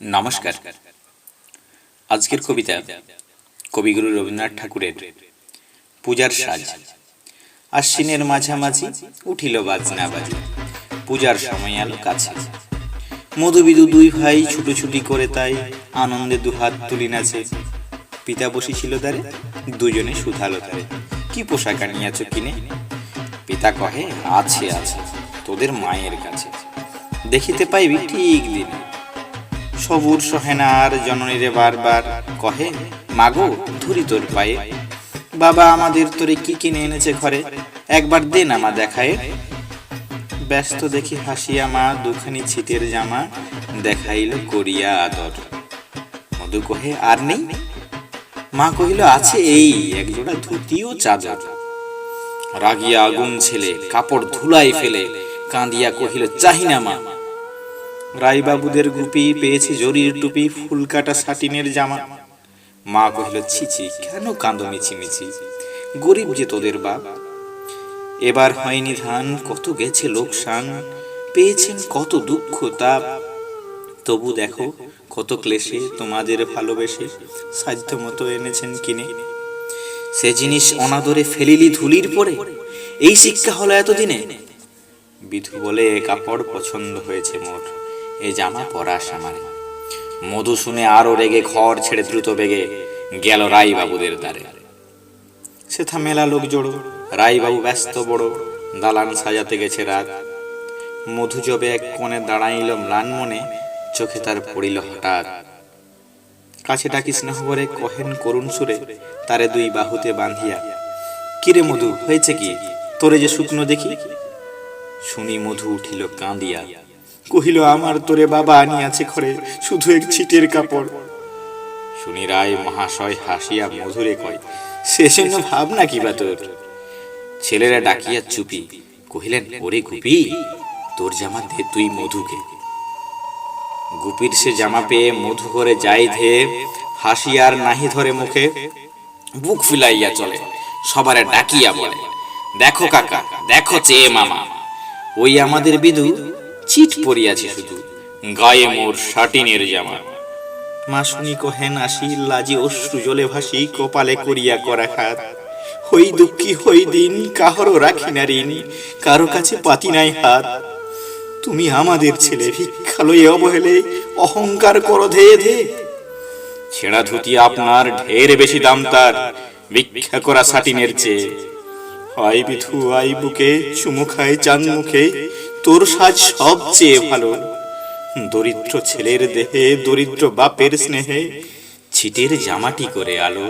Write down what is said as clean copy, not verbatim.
নমস্কার। আজকের কবিতা কবিগুরু রবীন্দ্রনাথ ঠাকুরের পূজার সাজ। আশ্বিনের মাঝামাঝি উঠিল বাজনা বাজি, পূজার সময় এলো কাছে। মধুবিদু দুই ভাই ছুটোছুটি করে তাই আনন্দে দুহাত তুলি নাচে। পিতা বসেছিল দ্বারে, দুজনে শুধালো তারে, কি পোশাক আনিয়াছ কিনে? পিতা কহে, আছে আছে তোদের মায়ের কাছে, দেখিতে পাইবি ঠিক দিনে। সবুর সহেনার জননীরে বারবার কহে, মাগো ধরি তোর পায়ে। বাবা আমাদের তোরে কি কিনে এনেছে ঘরে, একবার দে না মা দেখায়। ব্যস্ত দেখি হাসিয়া মা দুখানি ছিটের জামা দেখাইল করিয়া আদর। মধু কহে, আর নেই? মা কহিল, আছে এই একজোড়া ধুতি ও চাদর। রাগিয়া আগুন ছেলে কাপড় ধুলাই ফেলে কাঁদিয়া কহিল, চাহিনা মা। রায়বাবুদের গুপি পেয়েছে জরির টুপি, ফুল কাটা সাটিনের জামা। মা কহিল, ছিছি কেন কাঁদো মিছিমিছি, গরিব যে তোদের বাপ। এবার হয়নি ধান, কত গেছে লোকসান, পেয়েছেন কত দুঃখ তাপ। তবু দেখো কত ক্লেশে তোমাদের ভালোবেসে সাধ্য মতো এনেছেন কিনে। সে জিনিস অনাদরে ফেলিলি ধুলির পরে, এই শিক্ষা হলো এতদিনে। বিধু বলে, কাপড় পছন্দ হয়েছে মোর, এ জামা পরাস আমারে। মধু শুনে আরো রেগে ঘর ছেড়ে দ্রুত বেগে গেল রায়বাবুদের দ্বারে। সেথা মেলা লোক জড়ো, রায়বাবু ব্যস্ত বড়, দালান সাজাতে গেছে রাত। মধু জবে এক কোণে দাঁড়াইল ম্লান মনে, চোখে তার পড়িল হঠাৎ। কাছে ডাকি স্নেহ ভরে কহেন করুণ সুরে, তারে দুই বাহুতে বাঁধিয়া, কিরে মধু হয়েছে কি, তোরে যে শুকনো দেখি। শুনি মধু উঠিল কাঁদিয়া, কহিল, আমার তোরে বাবা আনিয়াছে ঘরে শুধু এক ছিটের কাপড়। শুনি রায় মহাশয় হাসিয়া মধুরে কয়, সে জন্য ভাবনা কি বা তোর। ছেলেরা ডাকিয়া চুপি কহিলেন, ওরে গুপি, তোর জামা দে তুই মধুকে। গুপির সে জামা পেয়ে মধু করে যাই ধে, হাসিয়ার নাহি ধরে মুখে। বুক ফিলাইয়া চলে, সবারে ডাকিয়া বলে, দেখো কাকা দেখো চেয়ে মামা, ওই আমাদের বিধু চিট পরিয়াছে শুধু, গায়ে মোর সাটিনের জামা। মা শুনি কহেন আসি, লাজি অশ্রু জলে ভাসি, কপালে করিয়া করা খাত। হই দুঃখী হই দিন, কাহারও রাখি না ঋণ, কারো কাছে পাতি নাই হাত। তুমি আমাদের ছেলে, ভিক্ষা লই অবহেলে অহংকার করো ধে ধে। ছেঁড়া ধুতি আপনার ঢের বেশি দাম তার, ভিক্ষা করা সাটিনের চেয়ে। আই বিধু আই বুকে, চুমু খায় চাঁদ মুখে, তোর সাজ সবচেয়ে ভালো। দরিদ্র ছেলের দেহে দরিদ্র বাপের স্নেহে ছিটের জামাটি করে আলো।